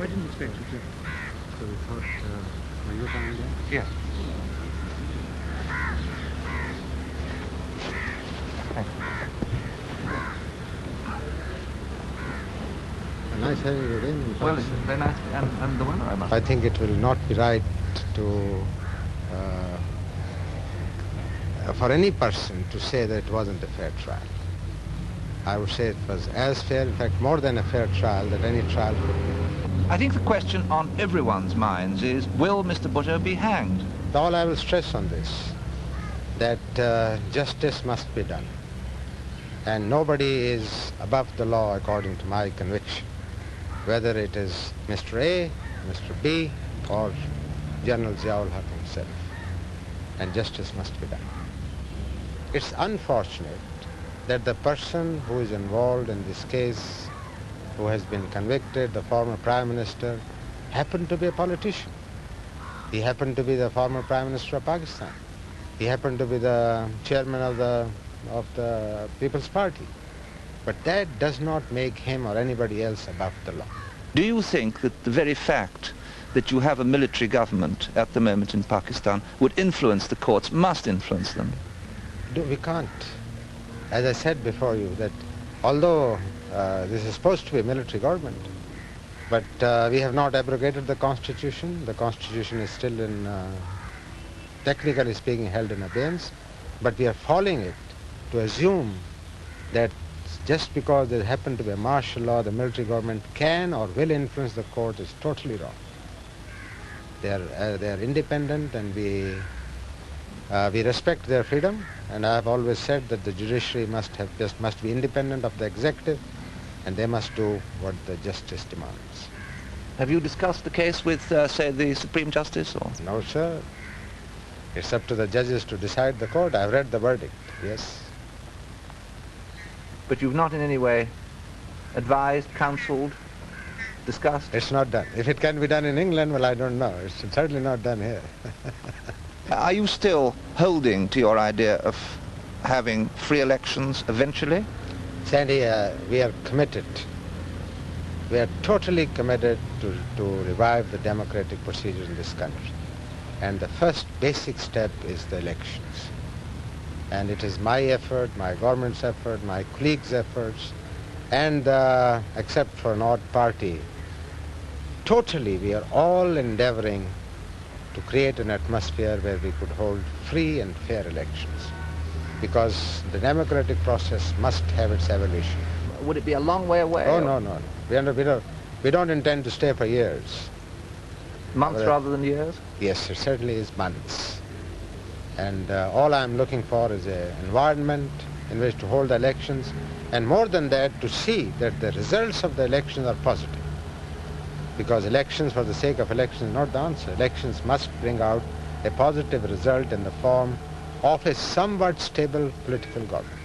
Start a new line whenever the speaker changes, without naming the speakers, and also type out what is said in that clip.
I didn't expect you to.
So we thought, were you down there?
Yes. Thank you.
Nice having you in.
Well, it's very nice, and the weather, I must.
I think it will not be right to, for any person to say that it wasn't a fair trial. I would say it was as fair, in fact, more than a fair trial that any trial could be.
I think the question on everyone's minds is, will Mr. Bhutto be hanged?
All I will stress on this, that justice must be done. And nobody is above the law according to my conviction, whether it is Mr. A, Mr. B, or General Haq himself. And justice must be done. It's unfortunate that the person who is involved in this case, who has been convicted, the former Prime Minister, happened to be a politician. He happened to be the former Prime Minister of Pakistan. He happened to be the chairman of the People's Party. But that does not make him or anybody else above the law.
Do you think that the very fact that you have a military government at the moment in Pakistan would influence the courts, must influence them?
We can't. As I said before you, that although this is supposed to be a military government, but we have not abrogated the Constitution. The Constitution is still in, technically speaking, held in abeyance, but we are following it to assume that just because there happened to be a martial law, the military government can or will influence the court is totally wrong. They are independent, and we respect their freedom. And I have always said that the judiciary must be independent of the executive, and they must do what the justice demands.
Have you discussed the case with, say, the Supreme Justice? Or?
No, sir. It's up to the judges to decide the court. I've read the verdict, yes.
But you've not in any way advised, counseled, discussed?
It's not done. If it can be done in England, well, I don't know. It's certainly not done here.
Are you still holding to your idea of having free elections eventually?
Sandy, we are committed. We are totally committed to revive the democratic procedure in this country. And the first basic step is the elections. And it is my effort, my government's effort, my colleagues' efforts, and except for an odd party, totally we are all endeavoring to create an atmosphere where we could hold free and fair elections, because the democratic process must have its evolution.
Would it be a long way away?
Oh, no. We don't intend to stay for years.
Months rather than years?
Yes, it certainly is months. And all I'm looking for is an environment in which to hold the elections, and more than that, to see that the results of the elections are positive. Because elections for the sake of elections is not the answer. Elections must bring out a positive result in the form of a somewhat stable political government.